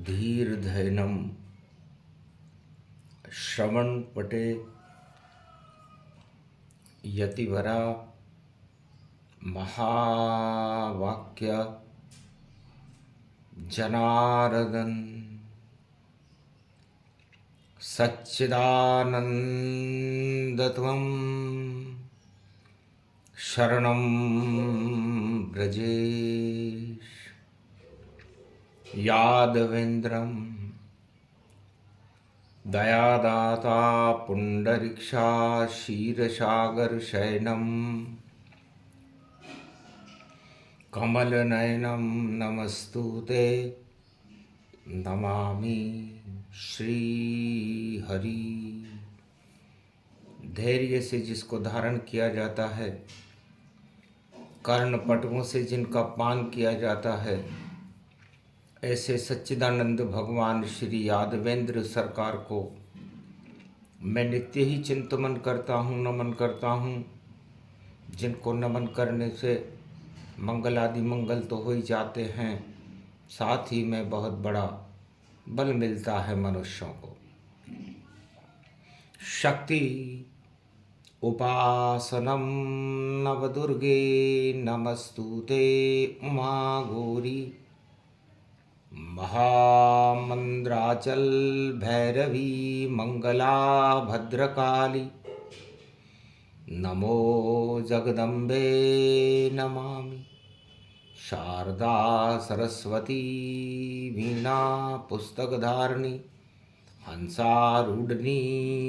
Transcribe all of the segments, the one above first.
धीर्धैनं श्रवणपटे यतिवरा महावाक्य जनार्दन सच्चिदानन्दत्वं शरणं व्रजेश यादवेन्द्रं दयादाता पुण्डरीक्षा क्षीरसागरशयनं कमलनयनं नमस्तुते नमामि श्रीहरि। धैर्य से जिसको धारण किया जाता है, कर्णपटुओं से जिनका पान किया जाता है, ऐसे सच्चिदानंद भगवान श्री यादवेंद्र सरकार को मैं नित्य ही चिंतन करता हूँ, नमन करता हूँ। जिनको नमन करने से मंगल आदि मंगल तो हो ही जाते हैं, साथ ही में बहुत बड़ा बल मिलता है मनुष्यों को। शक्ति उपासनम नवदुर्गे नमस्तुते उमा गौरी महामंद्राचल भैरवी मंगला भद्रकाली नमो जगदम्बे नमामि। शारदा सरस्वती वीणा पुस्तकधारिणी हंसारूढनी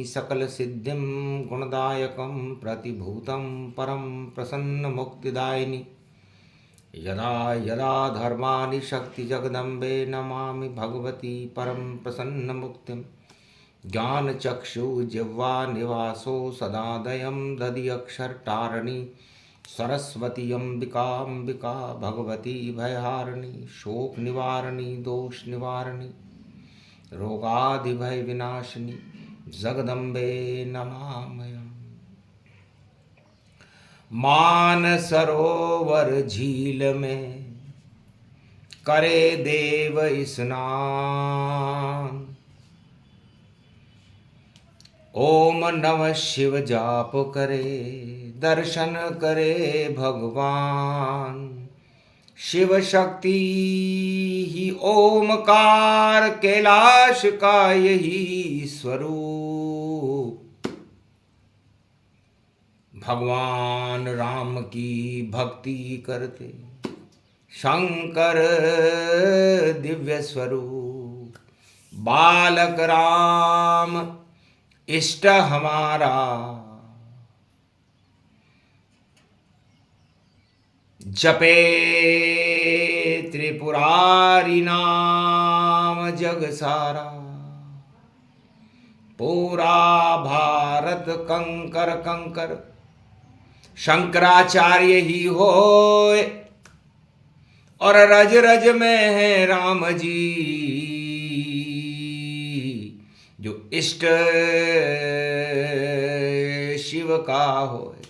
सकल सिद्धिं गुणदायकं प्रतिभूतं परम प्रसन्न मुक्तिदायिनी यदा यदा धर्माणि शक्ति जगदम्बे नमामि भगवती परम प्रसन्न मुक्तिं। ज्ञानचक्षु जिह्वा निवासो सदादयं दधि अक्षरटारिणी सरस्वती अंबिका भगवती भयहारिणी शोक निवारिणी दोष निवारिणी रोगादि भय विनाशिनी जगदम्बे नमामयम्। मानसरोवर झील में करे देव स्नान, ओम नमः शिव जाप करे दर्शन करे भगवान। शिव शक्ति ही ओमकार कैलाश का यही स्वरूप। भगवान राम की भक्ति करते शंकर दिव्य स्वरूप। बालक राम इष्ट हमारा जपे त्रिपुरारी नाम जग सारा। पूरा भारत कंकर कंकर शंकराचार्य ही होए और रज रज में है राम जी। जो इष्ट शिव का होए।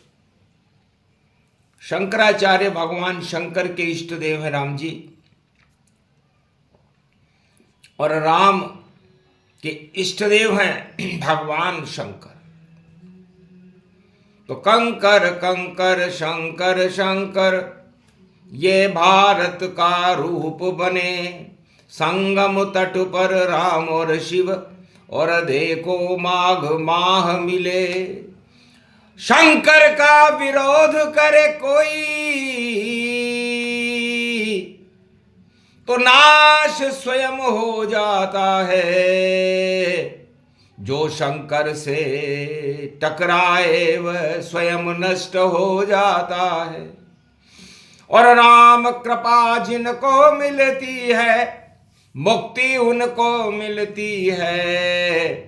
शंकराचार्य भगवान शंकर के इष्ट देव है राम जी, और राम के इष्ट देव हैं भगवान शंकर। तो कंकर कंकर शंकर शंकर ये भारत का रूप बने। संगम तट पर राम और शिव और देखो माघ माह मिले। शंकर का विरोध करे कोई तो नाश स्वयं हो जाता है। जो शंकर से टकराए वह स्वयं नष्ट हो जाता है। और राम कृपा जिनको मिलती है मुक्ति उनको मिलती है।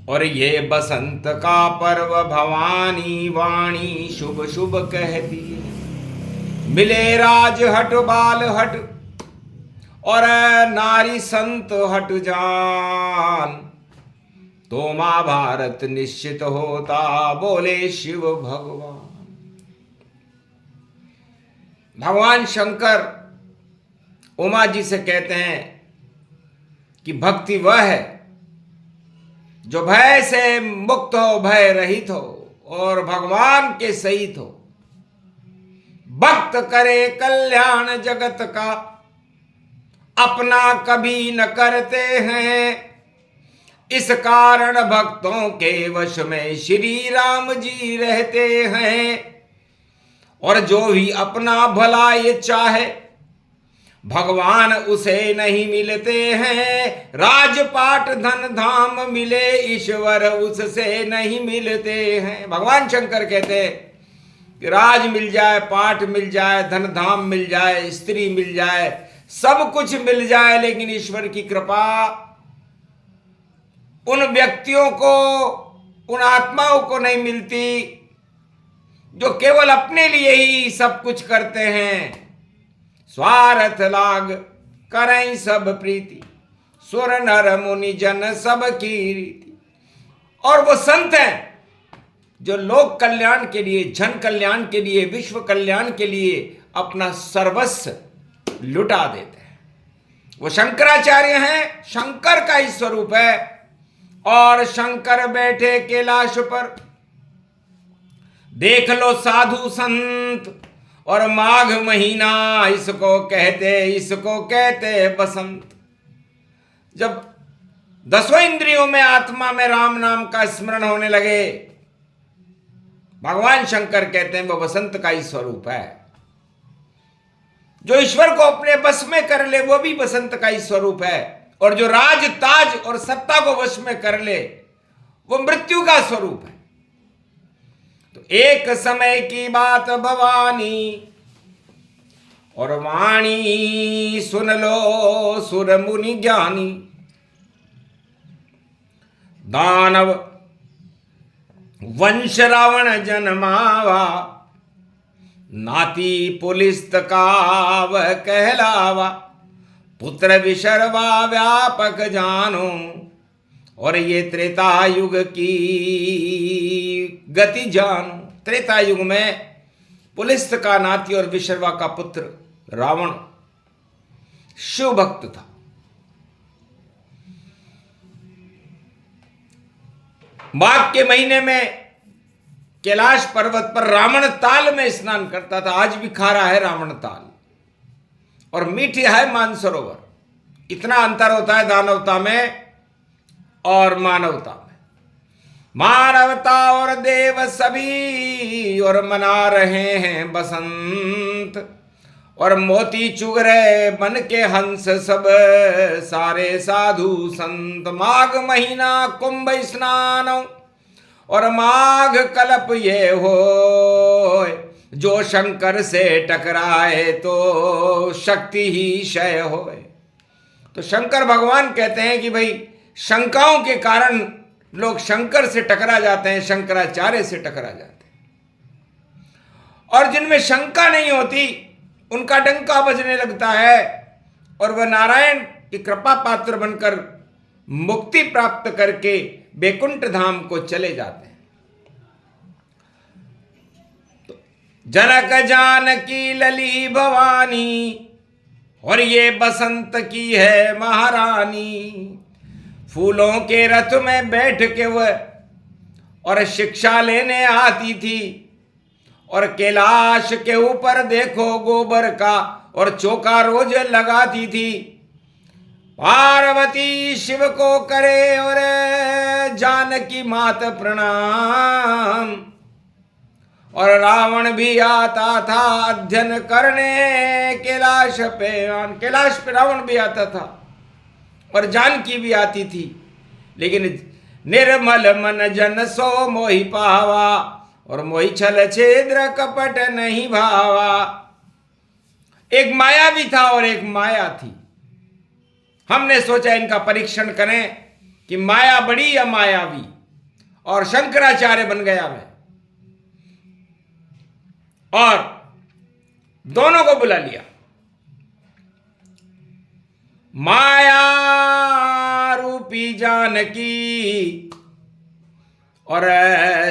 और ये बसंत का पर्व भवानी वाणी शुभ शुभ कहती है। मिले राज हट बाल हट और नारी संत हट जान, तो महाभारत निश्चित होता बोले शिव भगवान। भगवान शंकर उमा जी से कहते हैं कि भक्ति वह है जो भय से मुक्त हो, भय रहित हो और भगवान के सहित हो। भक्त करे कल्याण जगत का, अपना कभी न करते हैं। इस कारण भक्तों के वश में श्री राम जी रहते हैं। और जो भी अपना भला ये चाहे, भगवान उसे नहीं मिलते हैं। राजपाट धन धाम मिले, ईश्वर उससे नहीं मिलते हैं। भगवान शंकर कहते हैं कि राज मिल जाए, पाठ मिल जाए, धन धाम मिल जाए, स्त्री मिल जाए, सब कुछ मिल जाए, लेकिन ईश्वर की कृपा उन व्यक्तियों को, उन आत्माओं को नहीं मिलती जो केवल अपने लिए ही सब कुछ करते हैं। स्वार्थ लाग करें सब प्रीति, सुर नर मुनि जन सब की रीति। और वो संत हैं जो लोक कल्याण के लिए, जन कल्याण के लिए, विश्व कल्याण के लिए अपना सर्वस्व लुटा देते हैं। वो शंकराचार्य हैं, शंकर का ही स्वरूप है। और शंकर बैठे कैलाश पर, देख लो साधु संत। और माघ महीना इसको कहते बसंत। जब 10 इंद्रियों में आत्मा में राम नाम का स्मरण होने लगे, भगवान शंकर कहते हैं वो बसंत का ही स्वरूप है। जो ईश्वर को अपने बस में कर ले वो भी बसंत का ही स्वरूप है। और जो राज ताज और सत्ता को वश में कर ले वो मृत्यु का स्वरूप है। तो एक समय की बात भवानी, और वाणी सुन लो सुर मुनि ज्ञानी। दानव वंश रावण जन्मावा, नाती पुलिस का वह कहलावा। पुत्र विशर्वा व्यापक जानो, और ये त्रेता युग की गति जानो। त्रेता युग में पुलिस का नाती और विशर्वा का पुत्र रावण शिव भक्त था। माघ के महीने में कैलाश पर्वत पर रावण ताल में स्नान करता था। आज भी खारा है रावण ताल, और मीठी है मानसरोवर। इतना अंतर होता है दानवता में और मानवता में। मानवता और देव सभी और मना रहे हैं बसंत। और मोती चुग रहे बन के हंस सब सारे साधु संत। माघ महीना कुंभ स्नान, और माघ कल्प ये हो, जो शंकर से टकराए तो शक्ति ही क्षय होए। तो शंकर भगवान कहते हैं कि भाई शंकाओं के कारण लोग शंकर से टकरा जाते हैं, शंकराचार्य से टकरा जाते हैं। और जिनमें शंका नहीं होती उनका डंका बजने लगता है, और वह नारायण की कृपा पात्र बनकर मुक्ति प्राप्त करके बैकुंठ धाम को चले जाते हैं। तो जनक जानकी लली भवानी, और ये बसंत की है महारानी। फूलों के रथ में बैठ के वह और शिक्षा लेने आती थी। और कैलाश के ऊपर देखो गोबर का और चौका रोज लगाती थी। पार्वती शिव को करे और जानकी मात प्रणाम। और रावण भी आता था अध्ययन करने कैलाश पे रावण भी आता था और जानकी भी आती थी। लेकिन निर्मल मन जन सो मोहि पावा, और मोहि छल छेद्र कपट नहीं भावा। एक माया भी था और एक माया थी। हमने सोचा इनका परीक्षण करें कि माया बड़ी या मायावी, और शंकराचार्य बन गया मैं, और दोनों को बुला लिया। माया रूपी जानकी और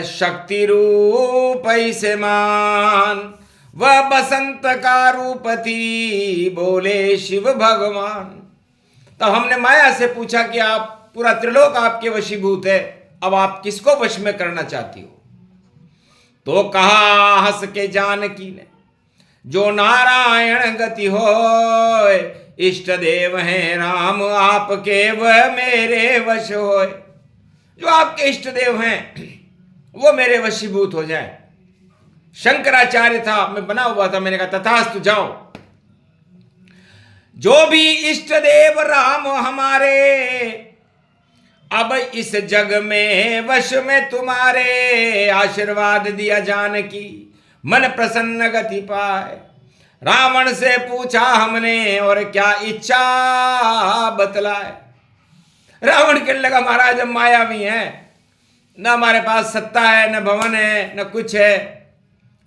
शक्ति रूप से मान, वह बसंत का रूप थी बोले शिव भगवान। तब हमने माया से पूछा कि आप पूरा त्रिलोक आपके वशीभूत है, अब आप किसको वश में करना चाहती हो? तो कहा हंस के जानकी ने, जो नारायण गति हो, इष्ट देव हैं राम आपके वह मेरे वश हो। जो आपके इष्ट देव हैं वो मेरे वशीभूत हो जाए। शंकराचार्य था, मैं बना हुआ था, मैंने कहा तथास्तु जाओ। जो भी इष्ट देव राम हमारे, अब इस जग में वश में तुम्हारे। आशीर्वाद दिया जानकी, मन प्रसन्न गति पाए। रावण से पूछा हमने, और क्या इच्छा बतलाए। रावण कहने लगा, महाराज हम मायावी हैं, न हमारे पास सत्ता है, न भवन है, न कुछ है,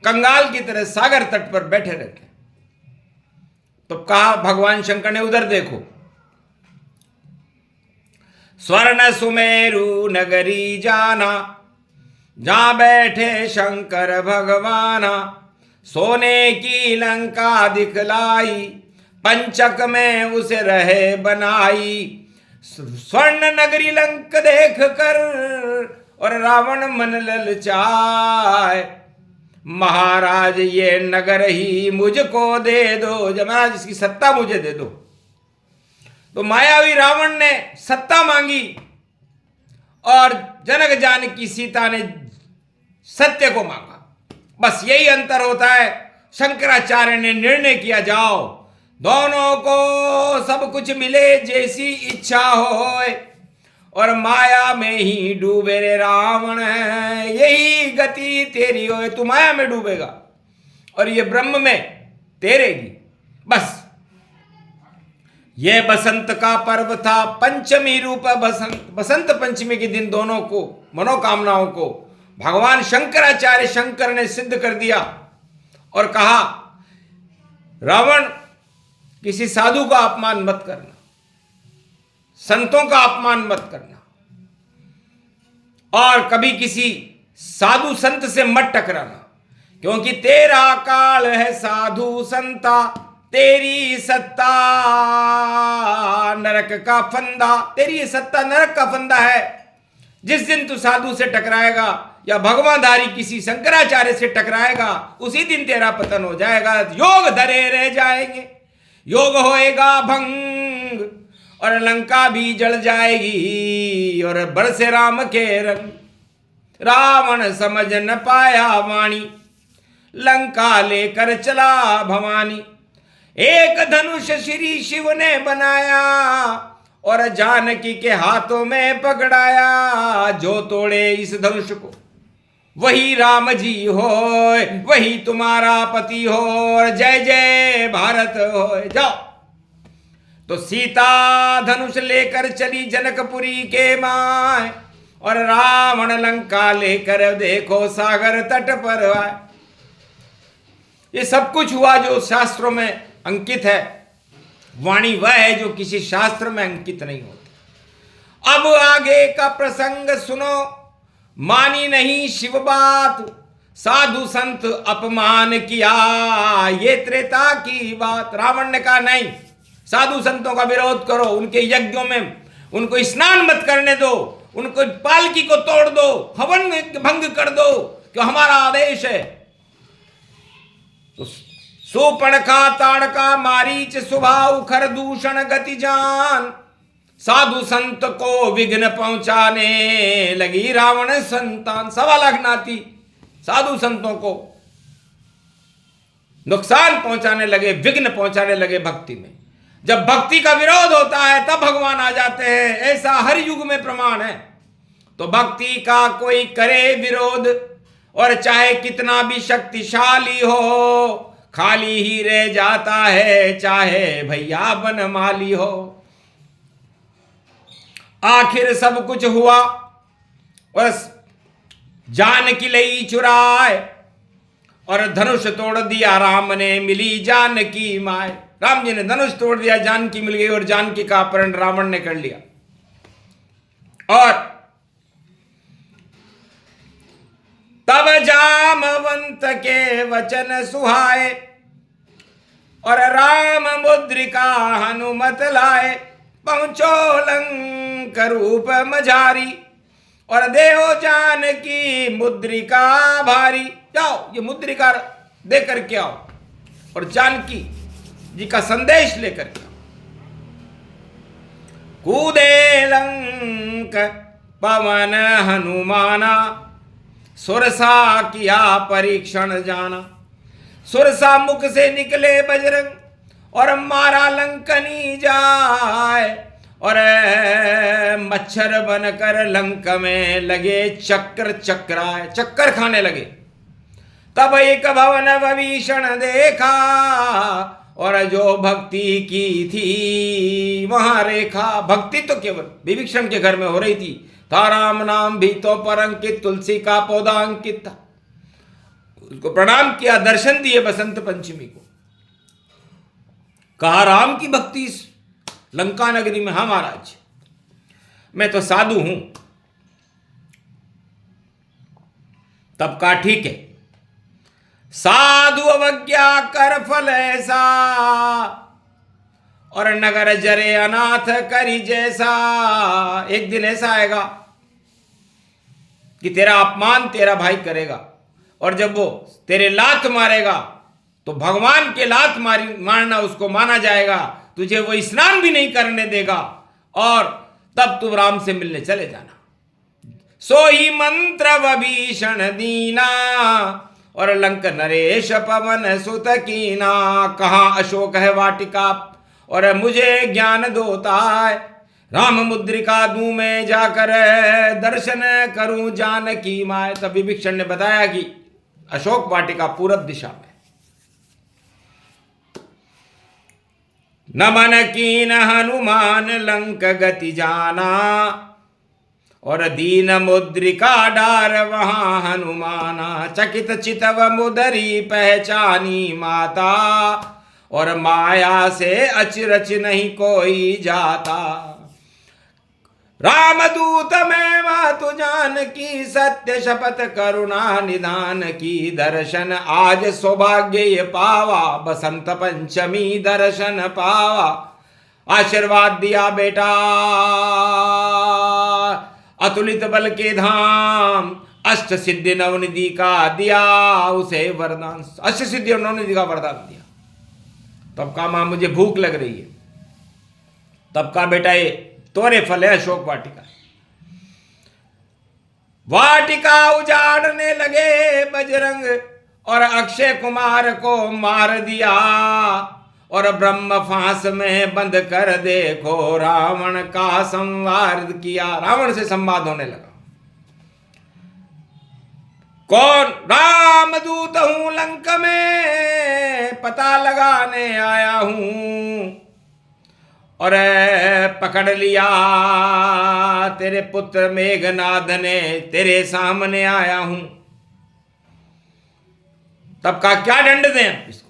कंगाल की तरह सागर तट पर बैठे रहते। तो कहा भगवान शंकर ने, उधर देखो, स्वर्ण सुमेरु नगरी जाना, जहां बैठे शंकर भगवाना। सोने की लंका दिखलाई, पंचक में उसे रहे बनाई। स्वर्ण नगरी लंक देख कर, और रावण मन ललचाए। महाराज ये नगर ही मुझको दे दो, जब महाराज इसकी सत्ता मुझे दे दो। तो मायावी रावण ने सत्ता मांगी, और जनक जानकी सीता ने सत्य को मांगा। बस यही अंतर होता है। शंकराचार्य ने निर्णय किया, जाओ दोनों को सब कुछ मिले जैसी इच्छा हो, और माया में ही डूबे रे रावण है, यही गति तेरी हो। तू माया में डूबेगा और ये ब्रह्म में तेरेगी। बस ये बसंत का पर्व था, पंचमी रूप बसंत। बसंत पंचमी के दिन दोनों को मनोकामनाओं को भगवान शंकराचार्य शंकर ने सिद्ध कर दिया, और कहा रावण किसी साधु का अपमान मत करना, संतों का अपमान मत करना, और कभी किसी साधु संत से मत टकराना, क्योंकि तेरा काल है साधु संता, तेरी सत्ता नरक का फंदा। तेरी ये सत्ता नरक का फंदा है। जिस दिन तू साधु से टकराएगा या भगवानधारी किसी शंकराचार्य से टकराएगा, उसी दिन तेरा पतन हो जाएगा। योग धरे रह जाएंगे, योग होएगा भंग, और लंका भी जल जाएगी, और बरसे राम के रंग। रावण समझ न पाया वाणी, लंका लेकर चला भवानी। एक धनुष श्री शिव ने बनाया, और जानकी के हाथों में पकड़ाया। जो तोड़े इस धनुष को वही राम जी हो, वही तुम्हारा पति हो, और जय जय भारत हो। जाओ। तो सीता धनुष लेकर चली जनकपुरी के माय, और रावण लंका लेकर देखो सागर तट पर आए। ये सब कुछ हुआ जो शास्त्रों में अंकित है। वाणी वह है जो किसी शास्त्र में अंकित नहीं होती। अब आगे का प्रसंग सुनो, मानी नहीं शिव बात, साधु संत अपमान किया, ये त्रेता की बात। रावण ने कहा नहीं, साधु संतों का विरोध करो, उनके यज्ञों में उनको स्नान मत करने दो, उनको पालकी को तोड़ दो, हवन भंग कर दो, क्यों हमारा आदेश है। तो सुपर्णखा ताड़का मारीच स्वभाव खर दूषण गति जान, साधु संत को विघ्न पहुंचाने लगी रावण संतान। 1.25 लाख नाती साधु संतों को नुकसान पहुंचाने लगे, विघ्न पहुंचाने लगे भक्ति में। जब भक्ति का विरोध होता है तब भगवान आ जाते हैं, ऐसा हर युग में प्रमाण है। तो भक्ति का कोई करे विरोध, और चाहे कितना भी शक्तिशाली हो, खाली ही रह जाता है, चाहे भैया बनमाली हो। आखिर सब कुछ हुआ, और जानकी लई चुराए, और धनुष तोड़ दिया राम ने, मिली जानकी माय। राम जी ने धनुष तोड़ दिया, जानकी मिल गई, और जानकी का अपहरण रावण ने कर लिया। और तब जामवंत के वचन सुहाए, और राम मुद्रिका हनुमत लाए। पहुंचो लंक रूप मझारी और देहो जान की मुद्रिका भारी। जाओ ये मुद्रिका दे करके आओ और जानकी जी का संदेश लेकर के आओ। कूदे लंक पवन हनुमाना सुरसा किया परीक्षण जाना। सुरसा मुख से निकले बजरंग और मारा लंकनी जाए और मच्छर बनकर लंक में लगे चक्र चक्राए, चक्कर खाने लगे। तब एक भवन विभीषण देखा और जो भक्ति की थी वहां रेखा। भक्ति तो केवल विभीषण के घर में हो रही थी। था राम नाम भी तो पर अंकित, तुलसी का पौधा अंकित था। उसको प्रणाम किया, दर्शन दिए बसंत पंचमी को। कहा राम की भक्ति इस लंका नगरी में। हाँ महाराज, मैं तो साधु हूं। तब कहा ठीक है, साधु अवज्ञा कर फल ऐसा और नगर जरे अनाथ करी जैसा। एक दिन ऐसा आएगा कि तेरा अपमान तेरा भाई करेगा और जब वो तेरे लात मारेगा तो भगवान के लात मारना उसको माना जाएगा। तुझे वो स्नान भी नहीं करने देगा और तब तू राम से मिलने चले जाना। सो ही मंत्र विभीषण दीना और लंक नरेश पवन सुत कीना। कहाँ अशोक है वाटिका और मुझे ज्ञान दोता है। राम मुद्रिका दूं मैं जाकर दर्शन करूं जानकी माय। तब विभीषण ने बताया कि अशोक वाटिका पूरब दिशा में। नमन कीन हनुमान लंक गति जाना और दीन मुद्रिका डार वहां हनुमाना। चकित चितव मुदरी पहचानी माता और माया से अचरच नहीं कोई जाता। रामदूत में मातु जान की सत्य शपथ करुणा निदान की। दर्शन आज सौभाग्य ये पावा बसंत पंचमी दर्शन पावा। आशीर्वाद दिया बेटा अतुलित बल के धाम। अष्ट सिद्धि नवनिधि का दिया उसे वरदान। अष्ट सिद्धि और नवनिधि का वरदान दिया। तब कहा मां मुझे भूख लग रही है। तब कहा बेटा ये तोरे फल है अशोक वाटिका। वाटिका उजाड़ने लगे बजरंग और अक्षय कुमार को मार दिया और ब्रह्म फांस में बंद कर देखो रावण का संवार किया। रावण से संवाद होने लगा। कौन? रामदूत हूं लंक में पता लगाने आया हूं और पकड़ लिया तेरे पुत्र मेघनाद ने तेरे सामने आया हूं। तब कहा क्या दंड दें इसको?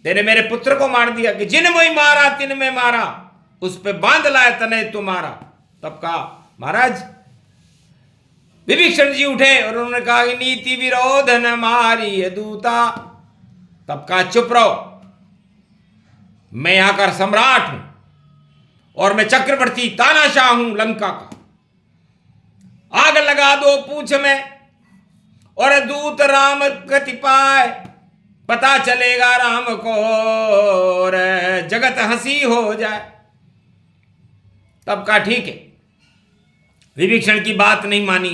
तेरे मेरे पुत्र को मार दिया कि जिन में मारा तिन में मारा, उस पे बांध लाया तने तुम्हारा। तब कहा महाराज विभीषण जी उठे और उन्होंने कहा कि नीति विरोध न मारी दूता। तब कहा चुप रहो, मैं यहां का सम्राट हूं और मैं चक्रवर्ती तानाशाह हूं लंका का। आग लगा दो पूछ में और दूत राम गति पाए। पता चलेगा राम को और जगत हंसी हो जाए। तब कहा ठीक है। विभीषण की बात नहीं मानी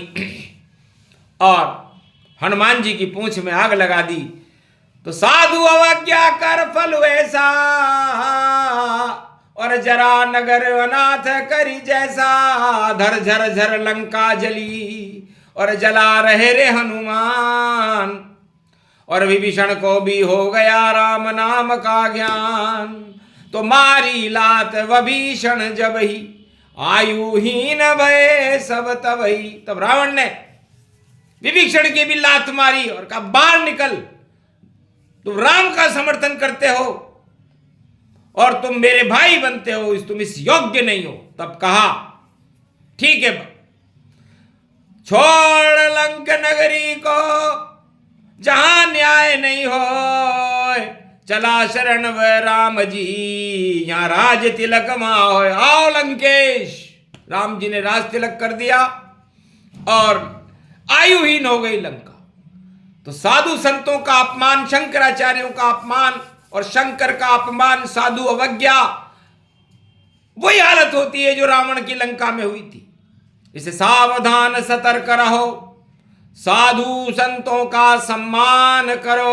और हनुमान जी की पूंछ में आग लगा दी। तो साधु अवज्ञा कर फल वैसा और जरा नगर अनाथ करी जैसा। धर झर झर लंका जली और जला रहे रे हनुमान। और विभीषण को भी हो गया राम नाम का ज्ञान। तो मारी लात विभीषण जब ही आयुहीन भय सब तब ही। तब रावण ने विभीषण की भी लात मारी और कहा बाहर निकल, तुम राम का समर्थन करते हो और तुम मेरे भाई बनते हो, तुम इस योग्य नहीं हो। तब कहा ठीक है, छोड़ लंक नगरी को जहां न्याय नहीं हो। चला शरण व राम जी, यहाँ राज तिलक माओ, आओ लंकेश। राम जी ने राज तिलक कर दिया और आयुहीन हो गई लंका। तो साधु संतों का अपमान, शंकराचार्यों का अपमान और शंकर का अपमान, साधु अवज्ञा, वही हालत होती है जो रावण की लंका में हुई थी। इसे सावधान सतर्क रहो, साधु संतों का सम्मान करो,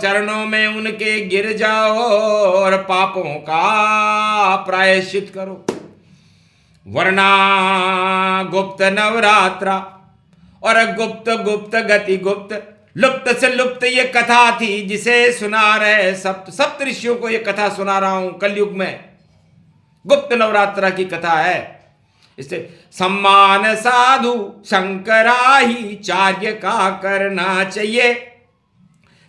चरणों में उनके गिर जाओ और पापों का प्रायश्चित करो, वरना गुप्त नवरात्रा और गुप्त गुप्त गति गुप्त, लुप्त से लुप्त ये कथा थी जिसे सुना रहे सप्त ऋषियों को ये कथा सुना रहा हूं कलयुग में। गुप्त नवरात्रा की कथा है। इससे सम्मान साधु शंकराही चार्य का करना चाहिए,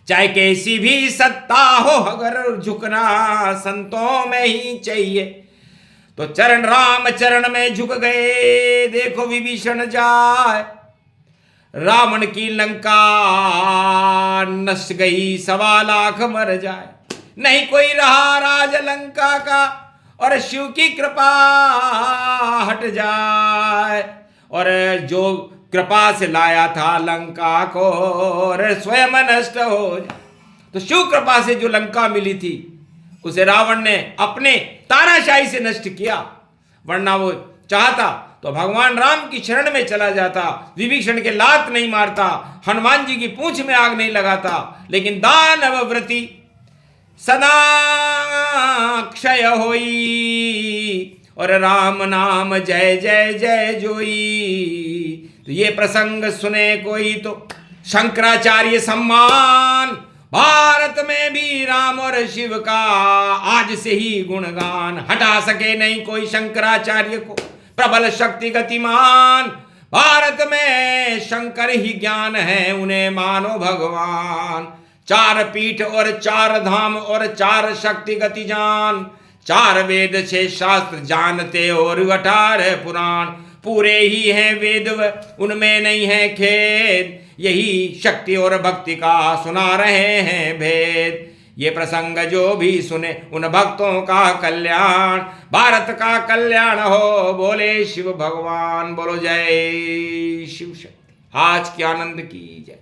चाहे कैसी भी सत्ता हो, अगर झुकना संतों में ही चाहिए। तो चरण राम चरण में झुक गए, देखो विभीषण जाए, रावण की लंका नष्ट गई, 1.25 लाख मर जाए, नहीं कोई रहा राज लंका का, और शिव की कृपा हट जाए, और जो कृपा से लाया था लंका को और स्वयं नष्ट हो जाए। तो शिव कृपा से जो लंका मिली थी उसे रावण ने अपने तानाशाही से नष्ट किया, वरना वो चाहता तो भगवान राम की शरण में चला जाता, विभीषण के लात नहीं मारता, हनुमान जी की पूंछ में आग नहीं लगाता, लेकिन दानव व्रति सदा क्षय होई, और राम नाम जय जय जय जोई। तो ये प्रसंग सुने कोई तो शंकराचार्य सम्मान, भारत में भी राम और शिव का आज से ही गुणगान, हटा सके नहीं कोई शंकराचार्य को, प्रबल शक्ति गतिमान, भारत में शंकर ही ज्ञान है, उन्हें मानो भगवान। 4 पीठ और 4 धाम और 4 शक्ति गति जान, 4 वेद 6 शास्त्र जानते और 18 पुराण, पूरे ही हैं वेद उनमें नहीं है खेद, यही शक्ति और भक्ति का सुना रहे हैं भेद। ये प्रसंग जो भी सुने उन भक्तों का कल्याण, भारत का कल्याण हो, बोले शिव भगवान, बोलो जय शिव शक्ति। आज के आनंद की जय।